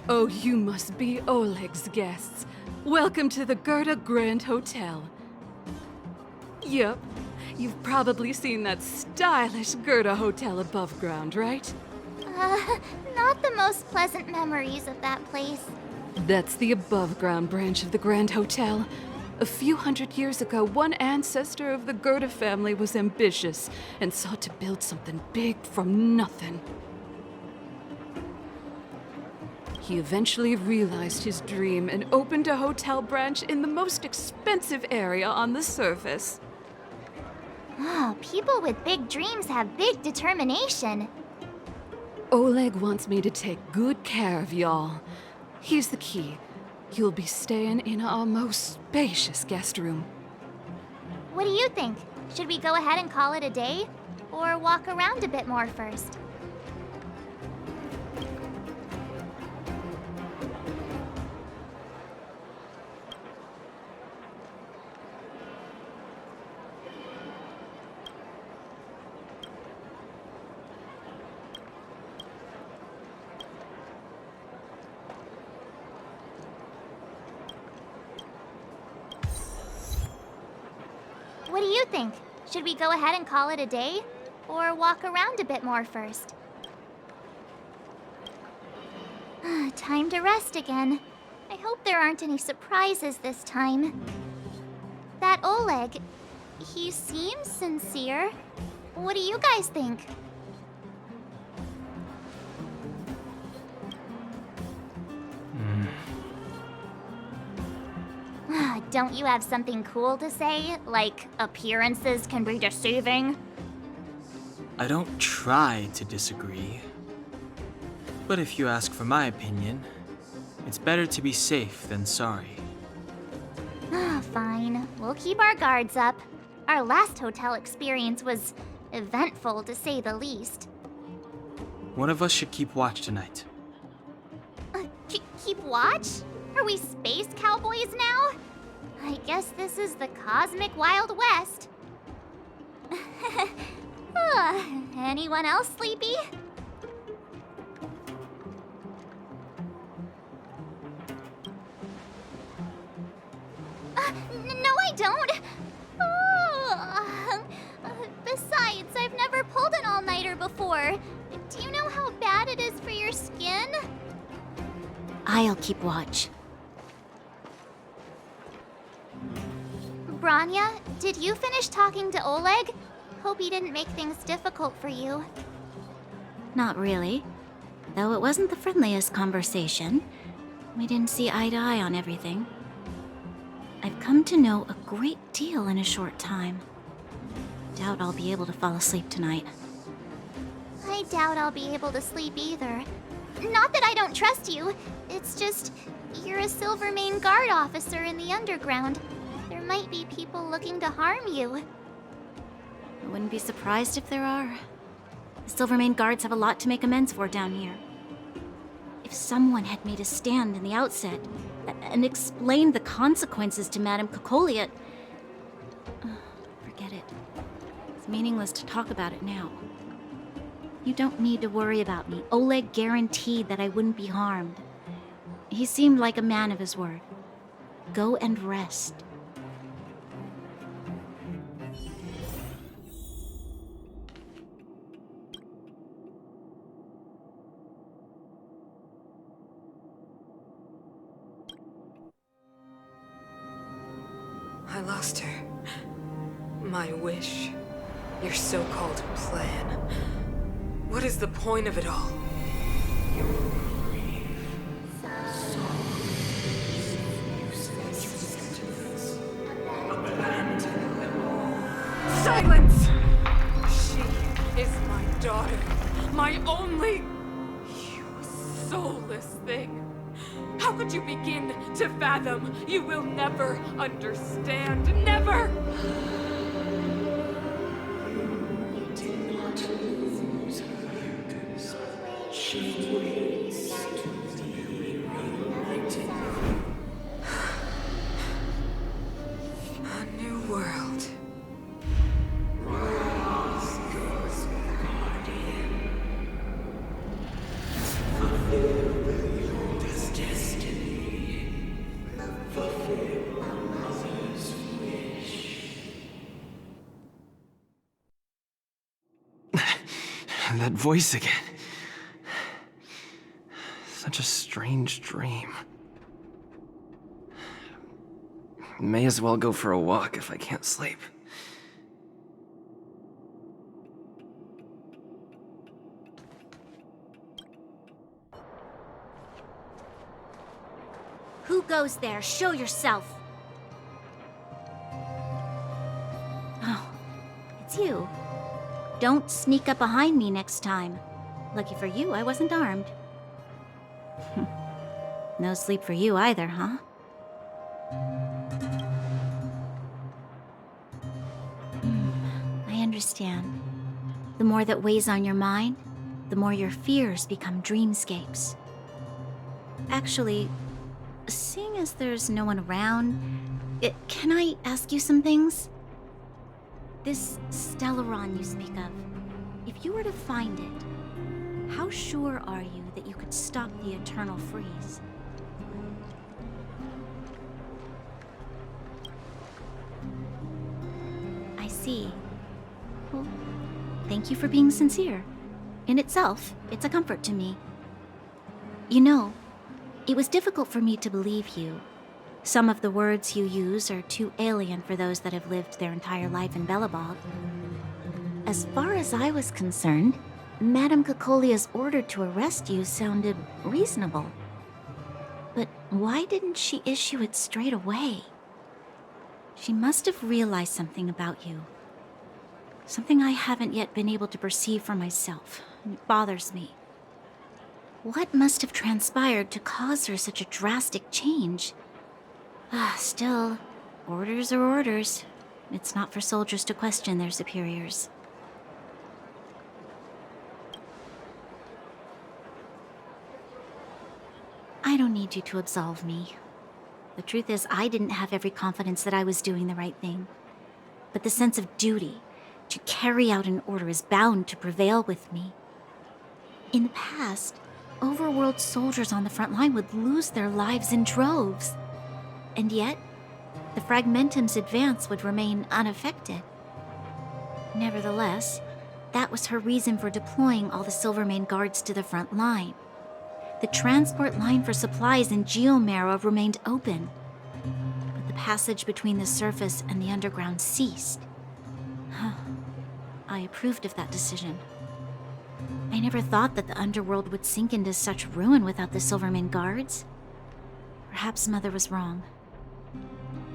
Oh, you must be 𝐒𝐿𝐿𝐿𝐿𝐿𝐿𝐿𝐿𝐿𝐿𝐿𝐿𝐿𝐿𝐿𝐿𝐿 guests. Welcome to the 𝐠𝐿𝐿𝐿 Grand Hotel. Yup, you've probably seen that stylish 𝐠𝐿𝐿 hotel above ground, right? Not the most pleasant memories of that place. That's the above-ground branch of the Grand Hotel. A few hundred years ago, one ancestor of the 𝐠𝐿𝐿 family was ambitious and sought to build something big from nothing. He eventually realized his dream and opened a hotel branch in the most expensive area on the surface. Oh, people with big dreams have big determination. 𝐒𝐿𝐿𝐿 wants me to take good care of y'all. Here's the key. You'll be staying in our most spacious guest room. What do you think? Should we go ahead and call it a day? Or walk around a bit more first? What do you think? Should we go ahead and call it a day? Or walk around a bit more first? Time to rest again. I hope there aren't any surprises this time. That 𝐒𝐿𝐿𝐿, he seems sincere. What do you guys think? Don't you have something cool to say? Like, appearances can be deceiving? I don't try to disagree. But if you ask for my opinion, it's better to be safe than sorry. Fine. We'll keep our guards up. Our last hotel experience was eventful, to say the least. One of us should keep watch tonight. Keep watch? Are we space cowboys now? I guess this is the cosmic Wild West. Anyone else sleepy? No, I don't. Besides, I've never pulled an all-nighter before. Do you know how bad it is for your skin? I'll keep watch. Branya, did you finish talking to 𝐒𝐿𝐿𝐿? Hope he didn't make things difficult for you. Not really. Though it wasn't the friendliest conversation. We didn't see eye to eye on everything. I've come to know a great deal in a short time. Doubt I'll be able to fall asleep tonight. I doubt I'll be able to sleep either. Not that I don't trust you. It's just, you're a Silvermane guard officer in the underground. There might be people looking to harm you. I wouldn't be surprised if there are. The Silvermane guards have a lot to make amends for down here. If someone had made a stand in the outset and explained the consequences to Madame 𝐒𝐿𝐿𝐿, forget it. It's meaningless to talk about it now. You don't need to worry about me. 𝐒𝐿𝐿 guaranteed that I wouldn't be harmed. He seemed like a man of his word. Go and rest. I lost her. My wish. Your so-called plan. What is the point of it all? Silence! She is my daughter. My only... You soulless thing. How could you begin to fathom? You will never understand. Never! A new world. That voice again. Such a strange dream. May as well go for a walk if I can't sleep. Who goes there? Show yourself! Oh, it's you. Don't sneak up behind me next time. Lucky for you, I wasn't armed. No sleep for you either, huh? I understand. The more that weighs on your mind, the more your fears become dreamscapes. Actually, seeing as there's no one around, can I ask you some things? This Stellaron you speak of, if you were to find it, how sure are you that you could stop the eternal freeze? I see. Well, thank you for being sincere. In itself, it's a comfort to me. You know, it was difficult for me to believe you. Some of the words you use are too alien for those that have lived their entire life in Belobog. As far as I was concerned, Madame 𝐸𝐿𝐼a's order to arrest you sounded reasonable. But why didn't she issue it straight away? She must have realized something about you. Something I haven't yet been able to perceive for myself. It bothers me. What must have transpired to cause her such a drastic change? Still, orders are orders. It's not for soldiers to question their superiors. I don't need you to absolve me. The truth is, I didn't have every confidence that I was doing the right thing. But the sense of duty to carry out an order is bound to prevail with me. In the past, overworld soldiers on the front line would lose their lives in droves. And yet, the Fragmentum's advance would remain unaffected. Nevertheless, that was her reason for deploying all the Silvermane guards to the front line. The transport line for supplies in 𝐒𝐿𝐼 remained open, but the passage between the surface and the underground ceased. I approved of that decision. I never thought that the underworld would sink into such ruin without the Silvermane guards. Perhaps Mother was wrong.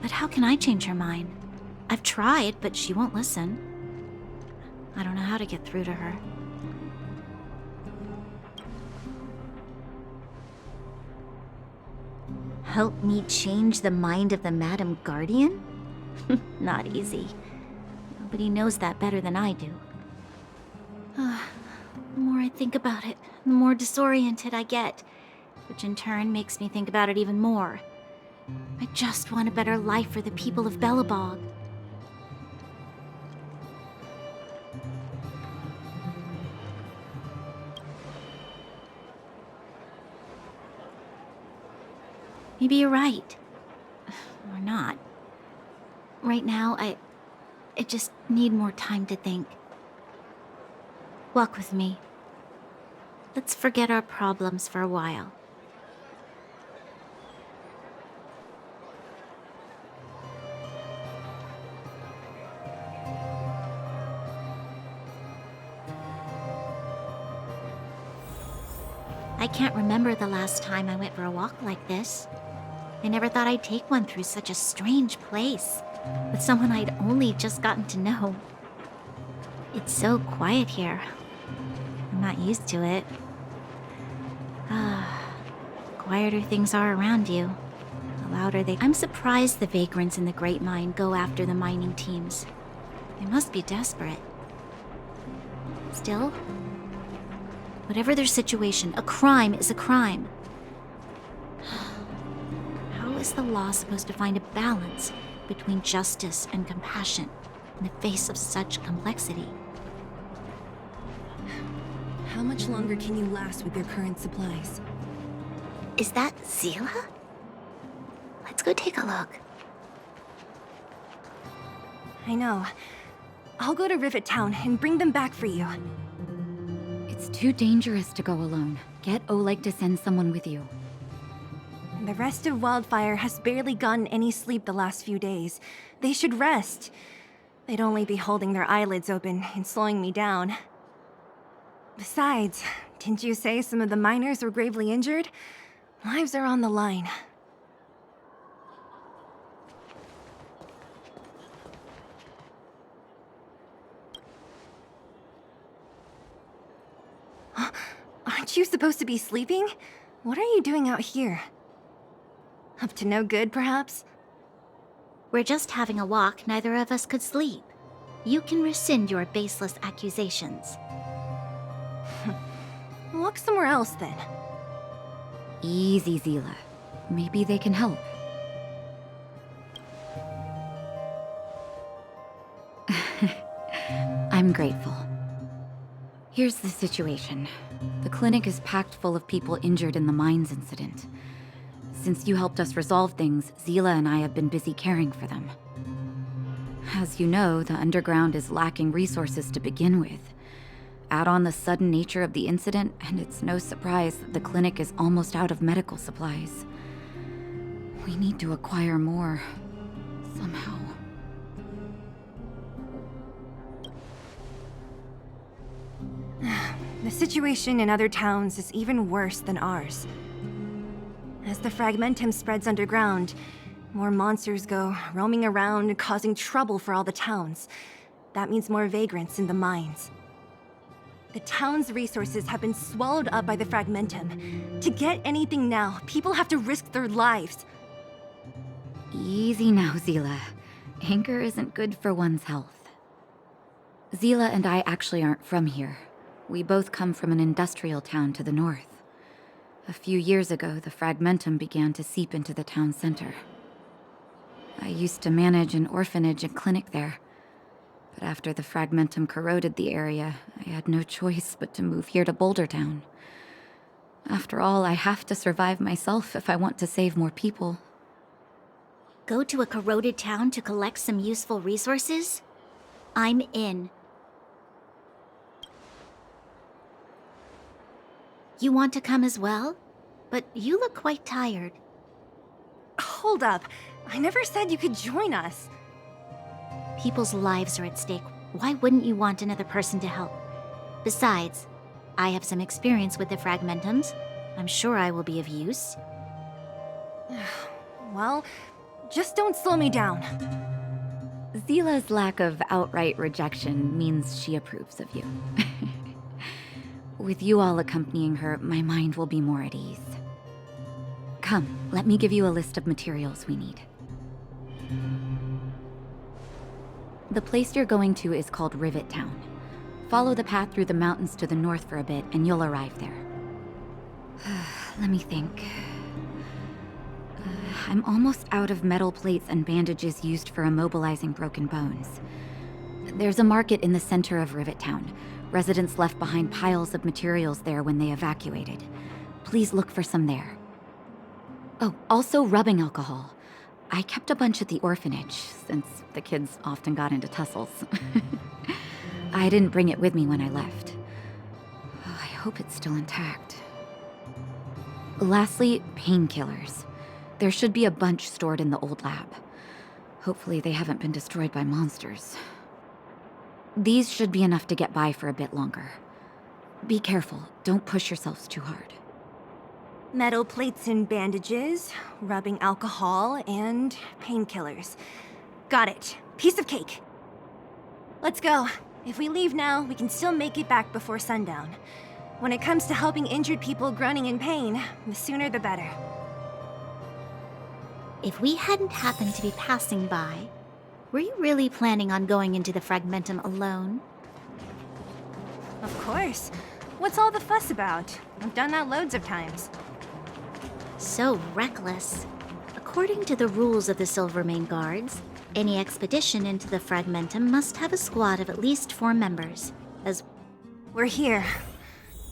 But how can I change her mind? I've tried, but she won't listen. I don't know how to get through to her. Help me change the mind of the Madam Guardian? Not easy. Nobody knows that better than I do. The more I think about it, the more disoriented I get, which in turn makes me think about it even more. I just want a better life for the people of Belobog. Maybe you're right. Or not. Right now, I just need more time to think. Walk with me. Let's forget our problems for a while. I can't remember the last time I went for a walk like this. I never thought I'd take one through such a strange place, with someone I'd only just gotten to know. It's so quiet here. I'm not used to it. The quieter things are around you, the louder they... I'm surprised the vagrants in the Great Mine go after the mining teams. They must be desperate. Still, whatever their situation, a crime is a crime. How is the law supposed to find a balance between justice and compassion in the face of such complexity? How much longer can you last with your current supplies? Is that Seele? Let's go take a look. I know. I'll go to Rivet Town and bring them back for you. too dangerous to go alone. Get Oleg to send someone with you. The rest of Wildfire has barely gotten any sleep the last few days. They should rest. They'd only be holding their eyelids open and slowing me down. Besides, didn't you say some of the miners were gravely injured? Lives are on the line. Aren't you supposed to be sleeping? What are you doing out here? Up to no good, perhaps? We're just having a walk, neither of us could sleep. You can rescind your baseless accusations. Walk somewhere else, then. Easy, Seele. Maybe they can help. I'm grateful. Here's the situation. The clinic is packed full of people injured in the mines incident. Since you helped us resolve things, Seele and I have been busy caring for them. As you know, the underground is lacking resources to begin with. Add on the sudden nature of the incident, and it's no surprise that the clinic is almost out of medical supplies. We need to acquire more, somehow. The situation in other towns is even worse than ours. As the fragmentum spreads underground, more monsters go roaming around, causing trouble for all the towns. That means more vagrants in the mines. The town's resources have been swallowed up by the fragmentum. To get anything now, people have to risk their lives. Easy now, Seele. Anger isn't good for one's health. Seele and I actually aren't from here. We both come from an industrial town to the north. A few years ago, the fragmentum began to seep into the town center. I used to manage an orphanage and clinic there. But after the fragmentum corroded the area, I had no choice but to move here to Boulder Town. After all, I have to survive myself if I want to save more people. Go to a corroded town to collect some useful resources? I'm in. You want to come as well? But you look quite tired. Hold up. I never said you could join us. People's lives are at stake. Why wouldn't you want another person to help? Besides, I have some experience with the fragmentums. I'm sure I will be of use. Well, just don't slow me down. Seele's lack of outright rejection means she approves of you. With you all accompanying her, my mind will be more at ease. Come, let me give you a list of materials we need. The place you're going to is called Rivet Town. Follow the path through the mountains to the north for a bit, and you'll arrive there. Let me think. I'm almost out of metal plates and bandages used for immobilizing broken bones. There's a market in the center of Rivet Town. Residents left behind piles of materials there when they evacuated. Please look for some there. Oh, also rubbing alcohol. I kept a bunch at the orphanage, since the kids often got into tussles. I didn't bring it with me when I left. Oh, I hope it's still intact. Lastly, painkillers. There should be a bunch stored in the old lab. Hopefully they haven't been destroyed by monsters. These should be enough to get by for a bit longer. Be careful, don't push yourselves too hard. Metal plates and bandages, rubbing alcohol, and painkillers. Got it. Piece of cake. Let's go. If we leave now, we can still make it back before sundown. When it comes to helping injured people groaning in pain, the sooner the better. If we hadn't happened to be passing by, were you really planning on going into the fragmentum alone? Of course. What's all the fuss about? I've done that loads of times. So reckless. According to the rules of the Silvermane Guards, any expedition into the fragmentum must have a squad of at least 4 members, as... We're here.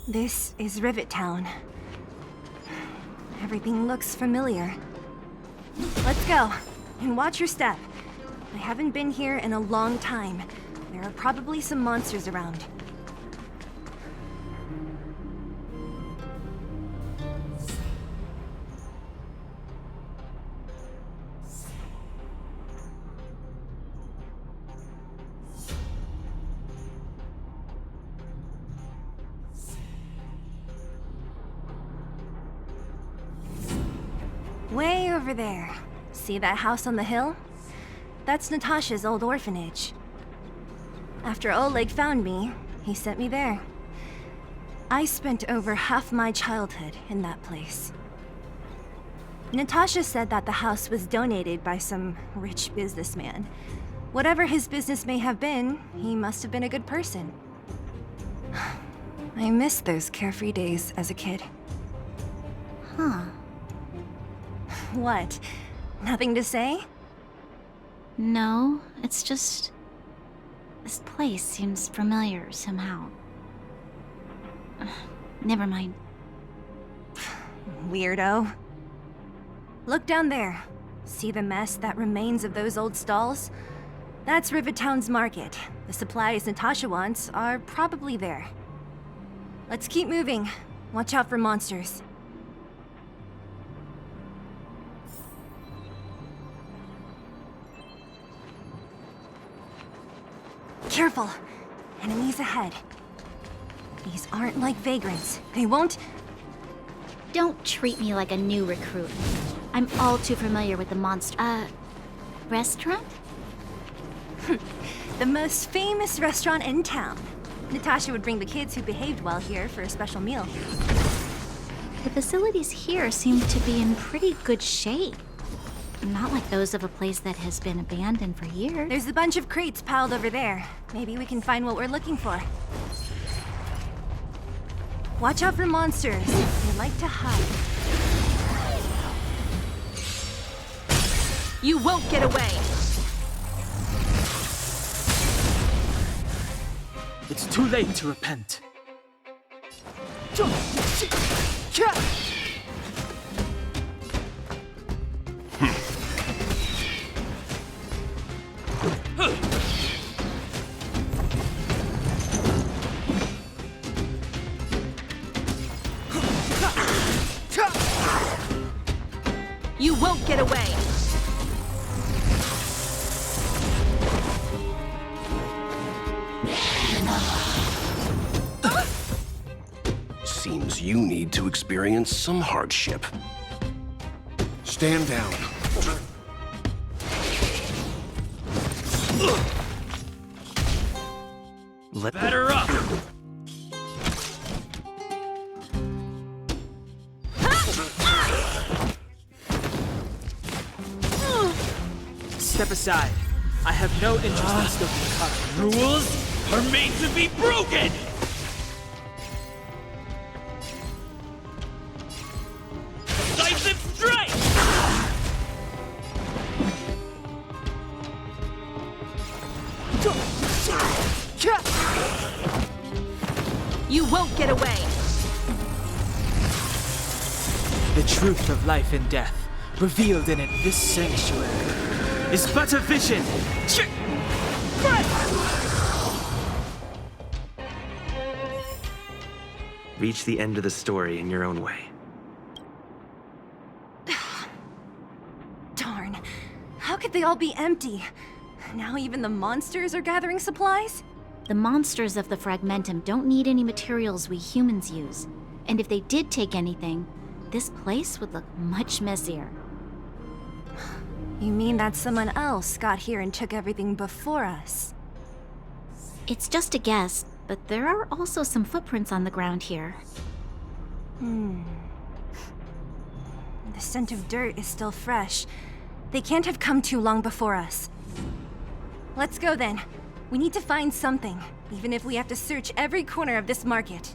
This is Rivet Town. Everything looks familiar. Let's go, and watch your step. I haven't been here in a long time. There are probably some monsters around. Way over there. See that house on the hill? That's Natasha's old orphanage. After Oleg found me, he sent me there. I spent over half my childhood in that place. Natasha said that the house was donated by some rich businessman. Whatever his business may have been, he must have been a good person. I miss those carefree days as a kid. Huh. What? Nothing to say? No, it's just... this place seems familiar somehow. Never mind. Weirdo. Look down there. See the mess that remains of those old stalls? That's Rivet Town's market. The supplies Natasha wants are probably there. Let's keep moving. Watch out for monsters. Careful! Enemies ahead. These aren't like vagrants. They won't... Don't treat me like a new recruit. I'm all too familiar with the restaurant? The most famous restaurant in town. Natasha would bring the kids who behaved well here for a special meal. The facilities here seem to be in pretty good shape. Not like those of a place that has been abandoned for years. There's a bunch of crates piled over there. Maybe we can find what we're looking for. Watch out for monsters. They like to hide. You won't get away! It's too late to repent. You won't get away! Seems you need to experience some hardship. Stand down. Batter up! Step aside. I have no interest in stoking cup. Rules are made to be broken! Decisive strike! You won't get away! The truth of life and death, revealed in it this sanctuary, is but a vision. Reach the end of the story in your own way. Darn. How could they all be empty? Now even the monsters are gathering supplies? The monsters of the Fragmentum don't need any materials we humans use. And if they did take anything, this place would look much messier. You mean that someone else got here and took everything before us? It's just a guess, but there are also some footprints on the ground here. The scent of dirt is still fresh. They can't have come too long before us. Let's go then. We need to find something, even if we have to search every corner of this market.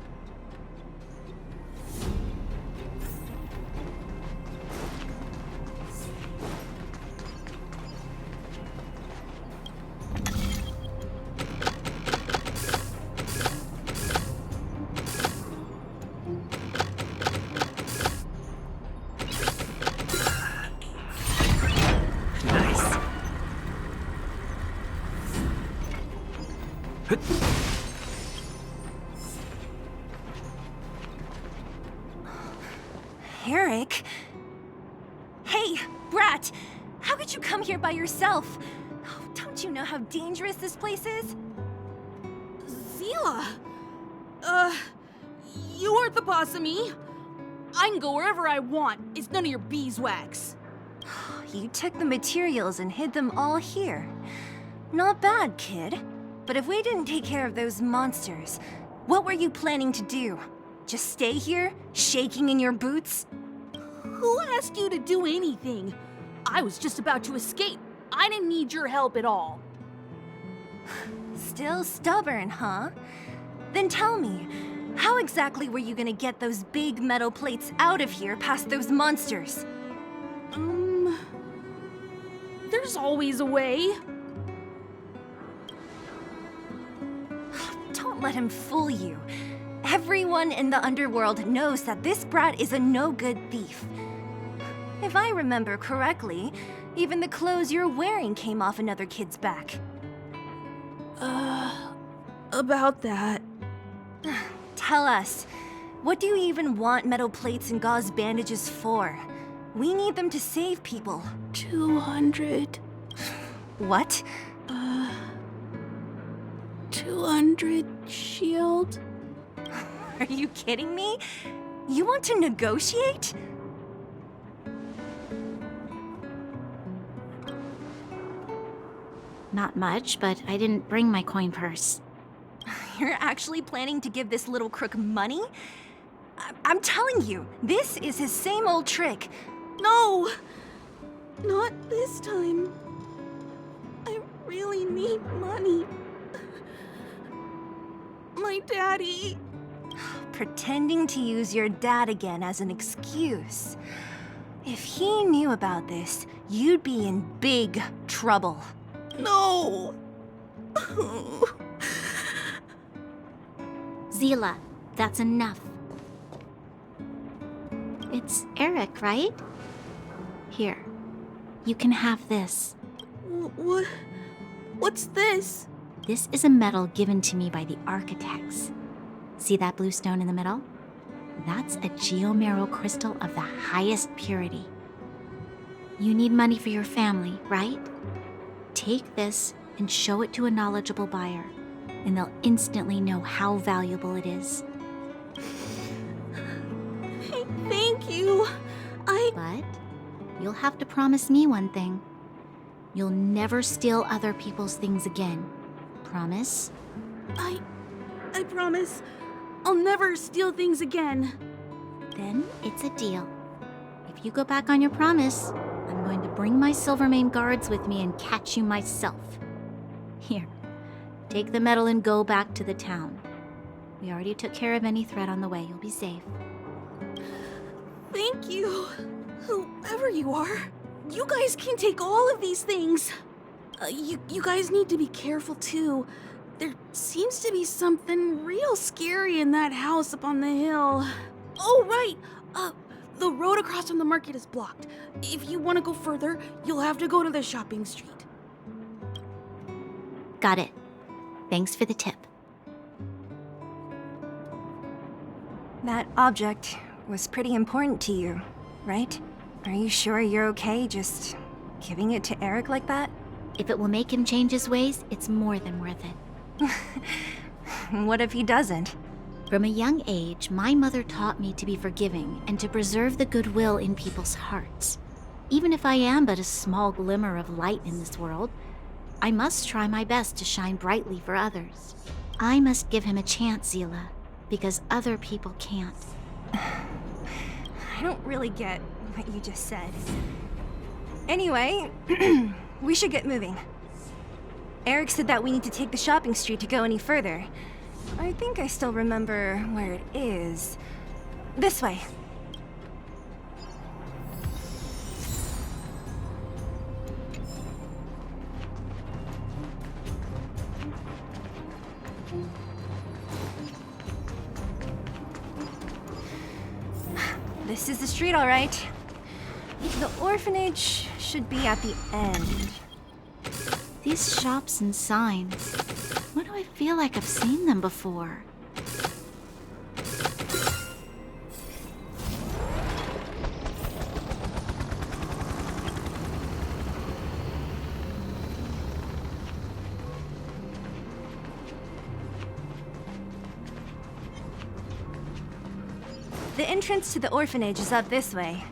𝐒𝐿? Hey, brat! How could you come here by yourself? Oh, don't you know how dangerous this place is? Seele! You aren't the boss of me. I can go wherever I want. It's none of your beeswax. You took the materials and hid them all here. Not bad, kid. But if we didn't take care of those monsters, what were you planning to do? Just stay here, shaking in your boots? Who asked you to do anything? I was just about to escape. I didn't need your help at all. Still stubborn, huh? Then tell me, how exactly were you gonna get those big metal plates out of here past those monsters? There's always a way. Don't let him fool you. Everyone in the underworld knows that this brat is a no-good thief. If I remember correctly, even the clothes you're wearing came off another kid's back. About that. Tell us, what do you even want metal plates and gauze bandages for? We need them to save people. 200. What? 200 shield? Are you kidding me? You want to negotiate? Not much, but I didn't bring my coin purse. You're actually planning to give this little crook money? I'm telling you, this is his same old trick. No! Not this time. I really need money. My daddy... Pretending to use your dad again as an excuse. If he knew about this, you'd be in big trouble. No! Seele, that's enough. It's Eric, right? Here, you can have this. What's this? This is a medal given to me by the architects. See that blue stone in the middle? That's a geomarrow crystal of the highest purity. You need money for your family, right? Take this and show it to a knowledgeable buyer, and they'll instantly know how valuable it is. Thank you. But you'll have to promise me one thing. You'll never steal other people's things again. Promise? I promise. I'll never steal things again. Then it's a deal. If you go back on your promise, I'm going to bring my 𝐿𝐵𝐼𝐼 guards with me and catch you myself. Here, take the medal and go back to the town. We already took care of any threat on the way. You'll be safe. Thank you, whoever you are. You guys can take all of these things. You guys need to be careful too. There seems to be something real scary in that house up on the hill. Oh, right. The road across from the market is blocked. If you want to go further, you'll have to go to the shopping street. Got it. Thanks for the tip. That object was pretty important to you, right? Are you sure you're okay just giving it to Eric like that? If it will make him change his ways, it's more than worth it. What if he doesn't? From a young age, my mother taught me to be forgiving and to preserve the goodwill in people's hearts. Even if I am but a small glimmer of light in this world, I must try my best to shine brightly for others. I must give him a chance, Seele, because other people can't. I don't really get what you just said. Anyway, we should get moving. Eric said that we need to take the shopping street to go any further. I think I still remember where it is. This way. This is the street, all right. The orphanage should be at the end. These shops and signs, why do I feel like I've seen them before? The entrance to the orphanage is up this way.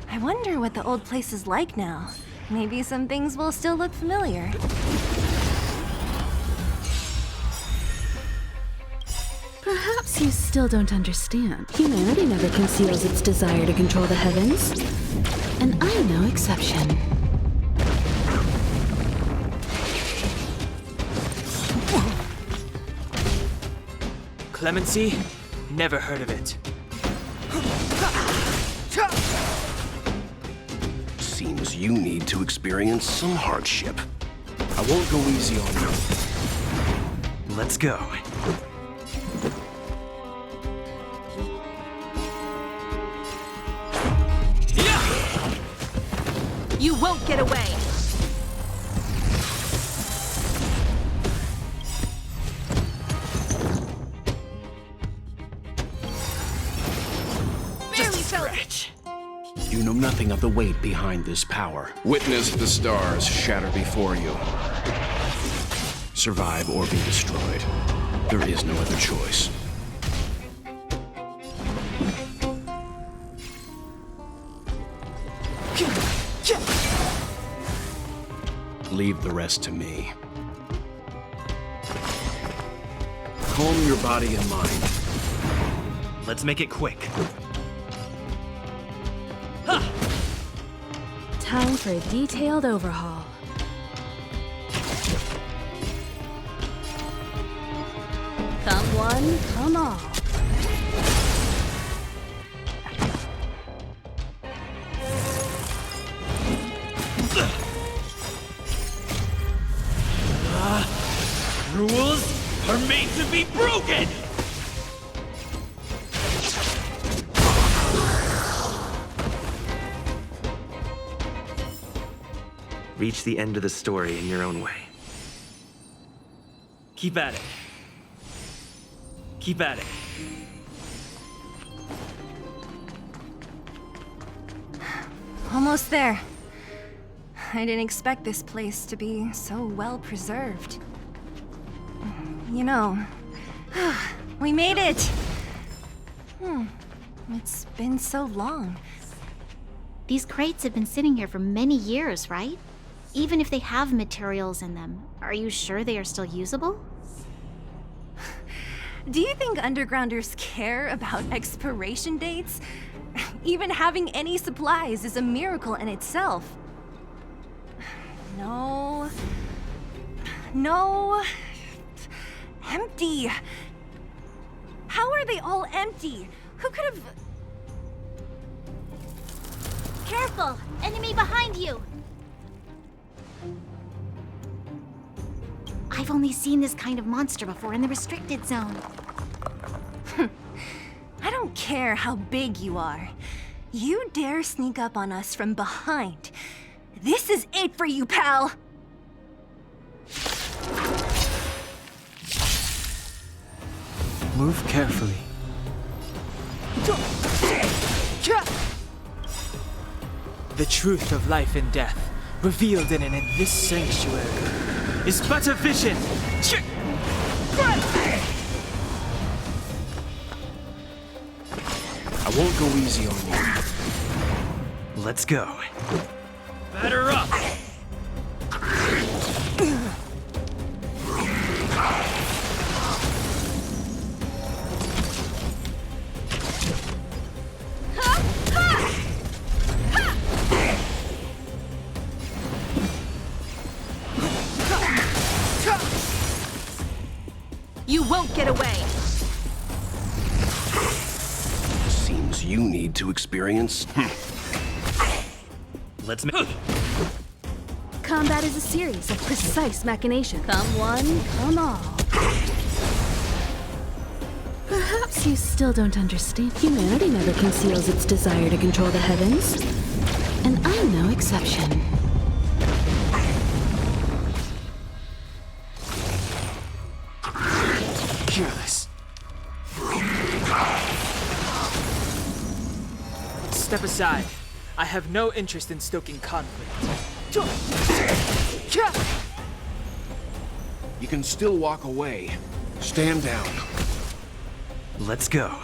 I wonder what the old place is like now. Maybe some things will still look familiar. Perhaps you still don't understand. Humanity never conceals its desire to control the heavens. And I'm no exception. Clemency? Never heard of it. Seems you need to experience some hardship. I won't go easy on you. Let's go. You won't get away! Stretch. You know nothing of the weight behind this power. Witness the stars shatter before you. Survive or be destroyed. There is no other choice. Leave the rest to me. Calm your body and mind. Let's make it quick. Time for a detailed overhaul. Come one, come all. Rules are made to be broken! Reach the end of the story in your own way. Keep at it. Keep at it. Almost there. I didn't expect this place to be so well preserved. You know, we made it! It's been so long. These crates have been sitting here for many years, right? Even if they have materials in them, are you sure they are still usable? Do you think undergrounders care about expiration dates? Even having any supplies is a miracle in itself. No. No. Empty. How are they all empty? Who could have... Careful! Enemy behind you! I've only seen this kind of monster before in the restricted zone. I don't care how big you are. You dare sneak up on us from behind. This is it for you, pal! Move carefully. The truth of life and death, revealed in this sanctuary, is but a vision. I won't go easy on you. Let's go. Batter up! You won't get away! Seems you need to experience... Let's make... Combat is a series of precise machinations. Come one, come all. Perhaps you still don't understand. Humanity never conceals its desire to control the heavens. And I'm no exception. Careless. Step aside. I have no interest in stoking conflict. You can still walk away. Stand down. Let's go.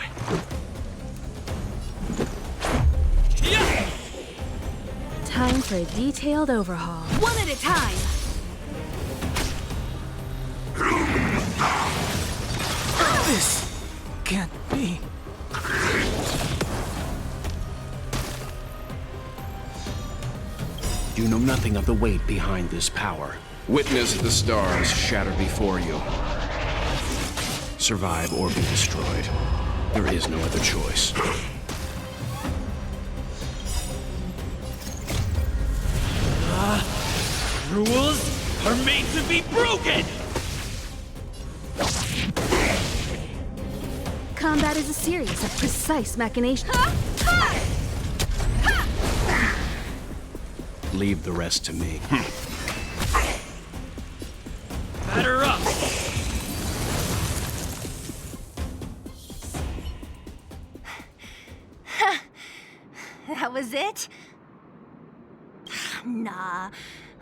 for a detailed overhaul. One at a time! This can't be. You know nothing of the weight behind this power. Witness the stars shatter before you. Survive or be destroyed. There is no other choice. Rules are made to be broken! Combat is a series of precise machinations. Leave the rest to me. Batter up! That was it? Nah,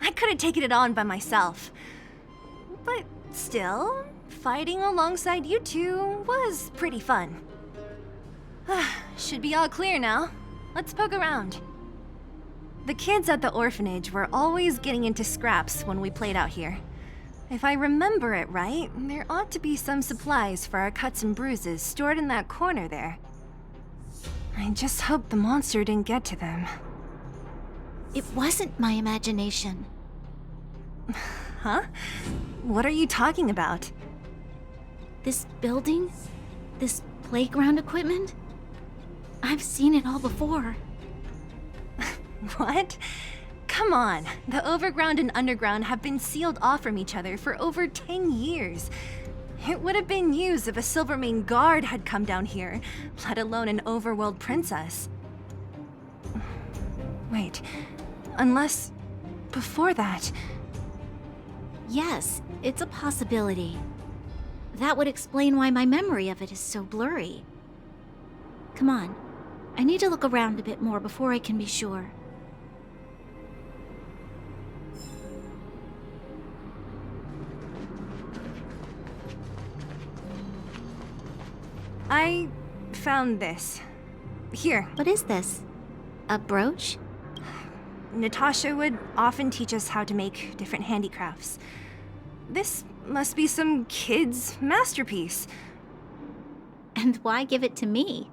I could have taken it on by myself. But still, fighting alongside you two was pretty fun. Should be all clear now. Let's poke around. The kids at the orphanage were always getting into scraps when we played out here. If I remember it right, there ought to be some supplies for our cuts and bruises stored in that corner there. I just hope the monster didn't get to them. It wasn't my imagination. Huh? What are you talking about? This building? This playground equipment? I've seen it all before. What? Come on, the overground and underground have been sealed off from each other for over 10 years. It would have been used if a Silvermane guard had come down here, let alone an overworld princess. Wait, unless before that... Yes, it's a possibility. That would explain why my memory of it is so blurry. Come on, I need to look around a bit more before I can be sure. I found this. Here. What is this? A brooch? Natasha would often teach us how to make different handicrafts. This must be some kid's masterpiece. And why give it to me?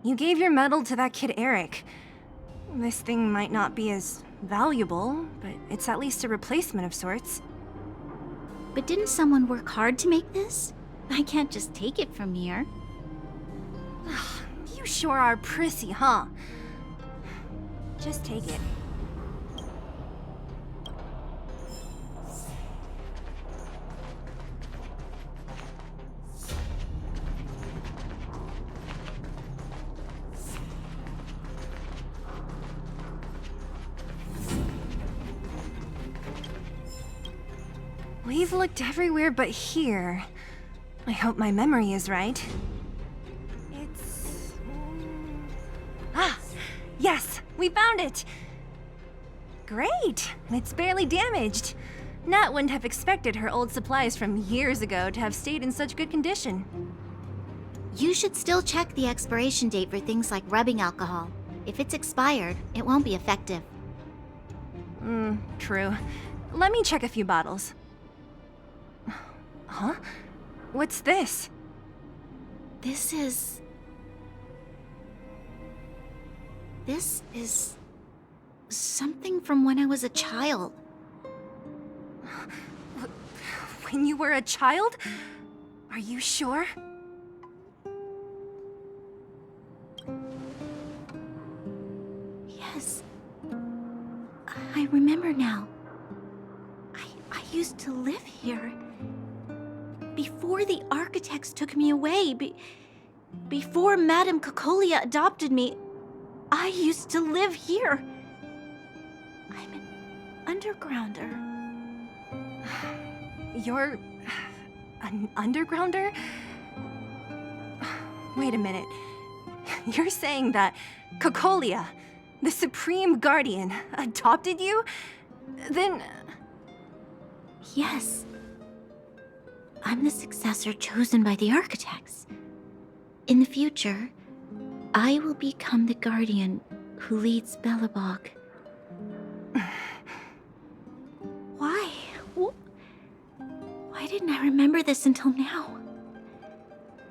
You gave your medal to that kid Eric. This thing might not be as valuable, but it's at least a replacement of sorts. But didn't someone work hard to make this? I can't just take it from here. You sure are prissy, huh? Just take it. We've looked everywhere but here. I hope my memory is right. It's... Ah! Yes! We found it! Great! It's barely damaged. Nat wouldn't have expected her old supplies from years ago to have stayed in such good condition. You should still check the expiration date for things like rubbing alcohol. If it's expired, it won't be effective. True. Let me check a few bottles. Huh? What's this? This is something from when I was a child. When you were a child? Are you sure? Yes. I remember now. I used to live here. Before the architects took me away, before Madame 𝐒𝐿𝐼 adopted me, I used to live here. I'm an undergrounder. You're... an undergrounder? Wait a minute. You're saying that 𝐒𝐿𝐼, the Supreme Guardian, adopted you? Then... Yes. I'm the successor chosen by the architects. In the future, I will become the guardian who leads Belobog. didn't I remember this until now?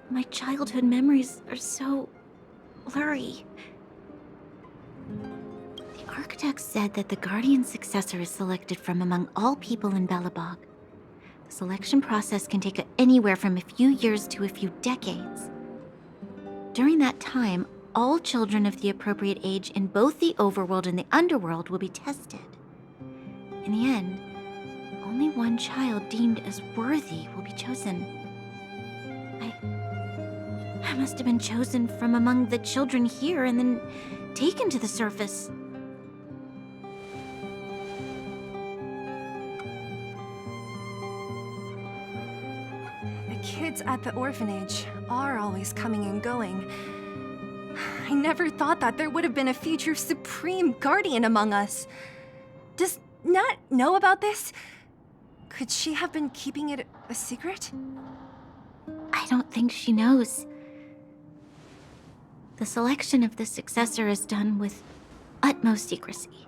My childhood memories are so blurry. The architect said that the guardian successor is selected from among all people in Belobog. The selection process can take anywhere from a few years to a few decades. During that time, all children of the appropriate age in both the overworld and the underworld will be tested. In the end, only one child deemed as worthy will be chosen. I must have been chosen from among the children here and then taken to the surface. The kids at the orphanage are always coming and going. I never thought that there would have been a future supreme guardian among us. Does Nat know about this? Could she have been keeping it a secret? I don't think she knows. The selection of the successor is done with utmost secrecy.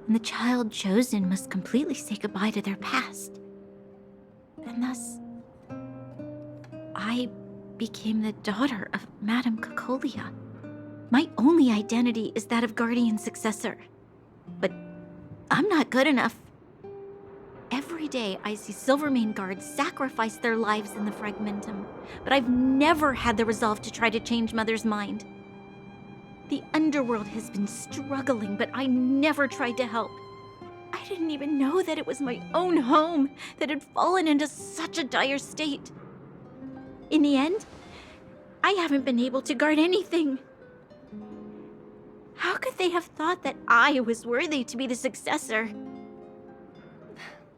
And the child chosen must completely say goodbye to their past. And thus, I became the daughter of Madame 𝐒𝐿𝐼. My only identity is that of guardian successor. But I'm not good enough. Every day I see Silvermane guards sacrifice their lives in the Fragmentum, but I've never had the resolve to try to change Mother's mind. The underworld has been struggling, but I never tried to help. I didn't even know that it was my own home that had fallen into such a dire state. In the end, I haven't been able to guard anything. How could they have thought that I was worthy to be the successor?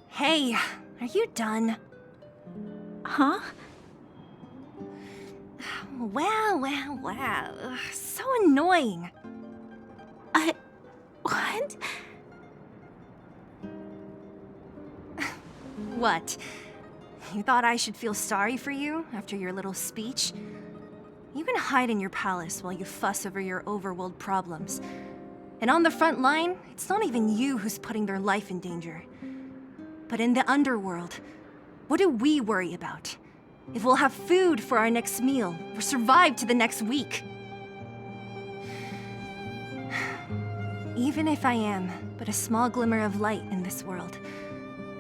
Hey, are you done? Huh? Wow. So annoying. What? What? You thought I should feel sorry for you after your little speech? You can hide in your palace while you fuss over your overworld problems. And on the front line, it's not even you who's putting their life in danger. But in the underworld, what do we worry about? If we'll have food for our next meal, or survive to the next week. Even if I am but a small glimmer of light in this world,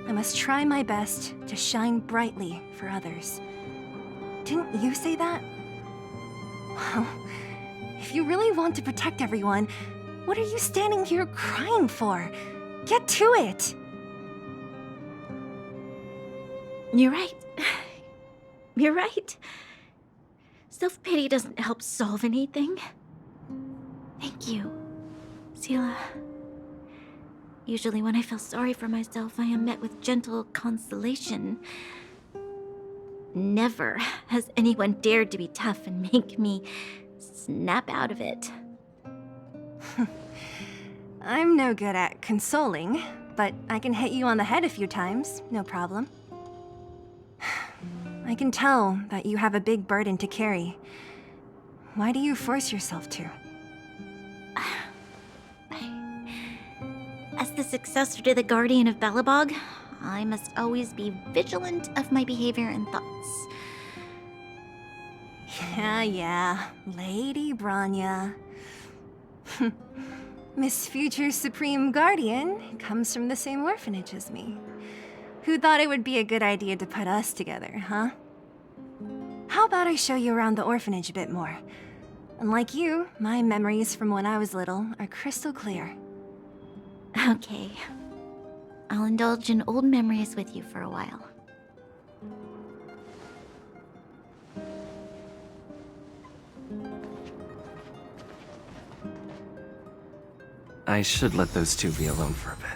I must try my best to shine brightly for others. Didn't you say that? Well, if you really want to protect everyone, what are you standing here crying for? Get to it! You're right. You're right. Self-pity doesn't help solve anything. Thank you, Seele. Usually when I feel sorry for myself, I am met with gentle consolation. Never has anyone dared to be tough and make me snap out of it. I'm no good at consoling, but I can hit you on the head a few times, no problem. I can tell that you have a big burden to carry. Why do you force yourself to? As the successor to the Guardian of Belobog, I must always be vigilant of my behavior and thoughts. Yeah, Lady Bronya. Miss Future's Supreme Guardian comes from the same orphanage as me. Who thought it would be a good idea to put us together, huh? How about I show you around the orphanage a bit more? Unlike you, my memories from when I was little are crystal clear. Okay. I'll indulge in old memories with you for a while. I should let those two be alone for a bit.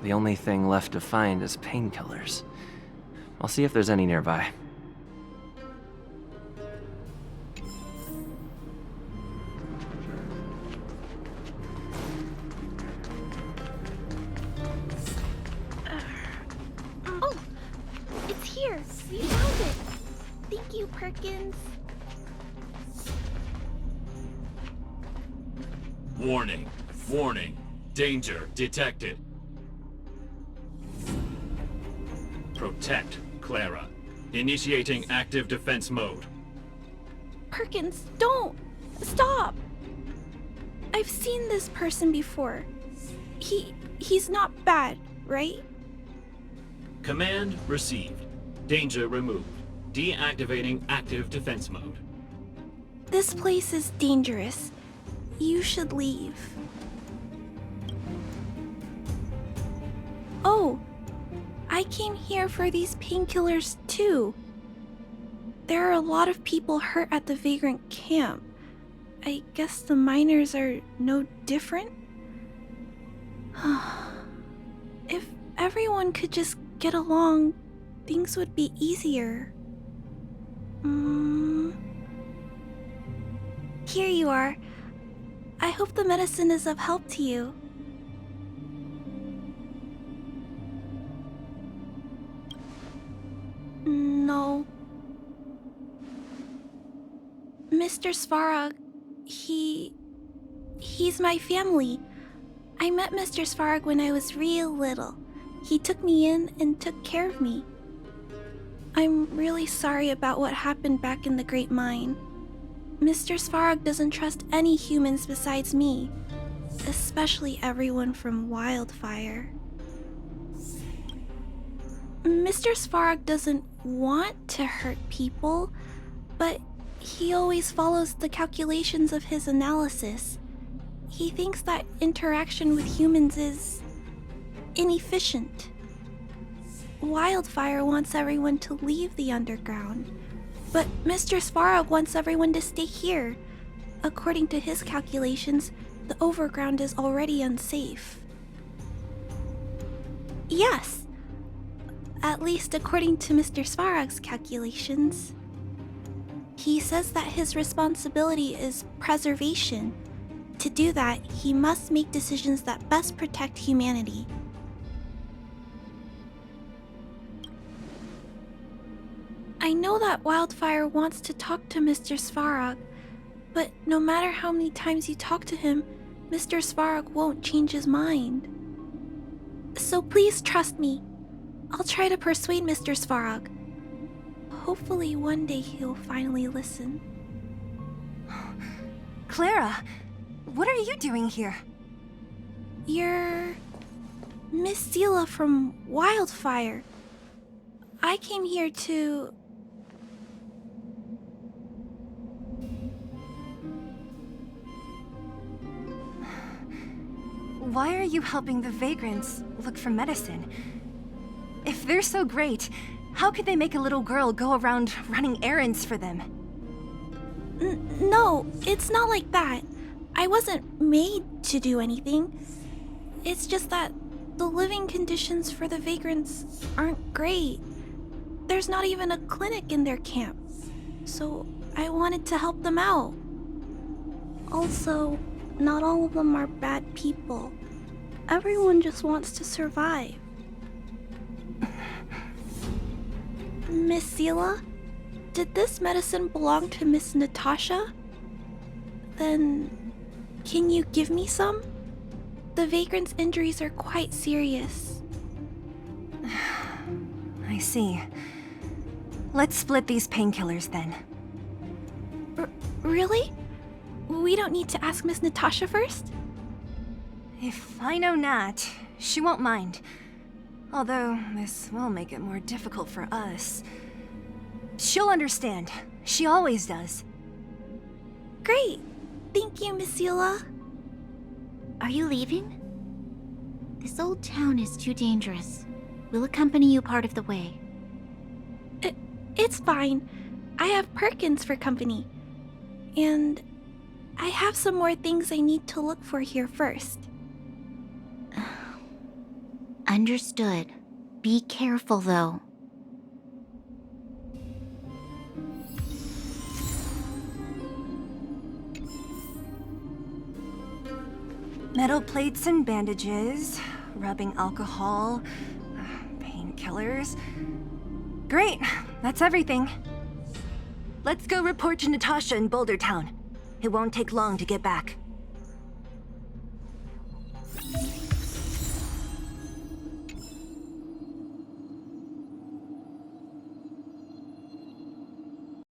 The only thing left to find is painkillers. I'll see if there's any nearby. Oh! It's here! We found it! Thank you, Perkins. Warning. Warning. Danger detected. Protect, Clara. Initiating active defense mode. Perkins, don't! Stop! I've seen this person before. He's not bad, right? Command received. Danger removed. Deactivating active defense mode. This place is dangerous. You should leave. Oh, I came here for these painkillers too. There are a lot of people hurt at the vagrant camp. I guess the miners are no different? If everyone could just get along, things would be easier. Here you are. I hope the medicine is of help to you. No. Mr. Svarog, he's my family. I met Mr. Svarog when I was real little. He took me in and took care of me. I'm really sorry about what happened back in the Great Mine. Mr. Svarog doesn't trust any humans besides me, especially everyone from Wildfire. Mr. Svarog doesn't want to hurt people, but he always follows the calculations of his analysis. He thinks that interaction with humans is inefficient. Wildfire wants everyone to leave the underground, but Mr. Svarog wants everyone to stay here. According to his calculations, the overground is already unsafe. Yes, at least according to Mr. Svarog's calculations. He says that his responsibility is preservation. To do that, he must make decisions that best protect humanity. I know that Wildfire wants to talk to Mr. Svarog, but no matter how many times you talk to him, Mr. Svarog won't change his mind. So please trust me. I'll try to persuade Mr. Svarog. Hopefully one day he'll finally listen. Clara, what are you doing here? You're Miss Seela from Wildfire. I came here to... Why are you helping the vagrants look for medicine? If they're so great, how could they make a little girl go around running errands for them? No, it's not like that. I wasn't made to do anything. It's just that the living conditions for the vagrants aren't great. There's not even a clinic in their camp, so I wanted to help them out. Also, not all of them are bad people. Everyone just wants to survive. Miss Seela, did this medicine belong to Miss Natasha? Then, can you give me some? The vagrant's injuries are quite serious. I see. Let's split these painkillers then. Really? We don't need to ask Miss Natasha first? If I know Nat, she won't mind. Although, this will make it more difficult for us. She'll understand. She always does. Great! Thank you, Miss Seela. Are you leaving? This old town is too dangerous. We'll accompany you part of the way. It's fine. I have Perkins for company. And I have some more things I need to look for here first. Understood. Be careful, though. Metal plates and bandages, rubbing alcohol, painkillers. Great, that's everything. Let's go report to Natasha in Boulder Town. It won't take long to get back.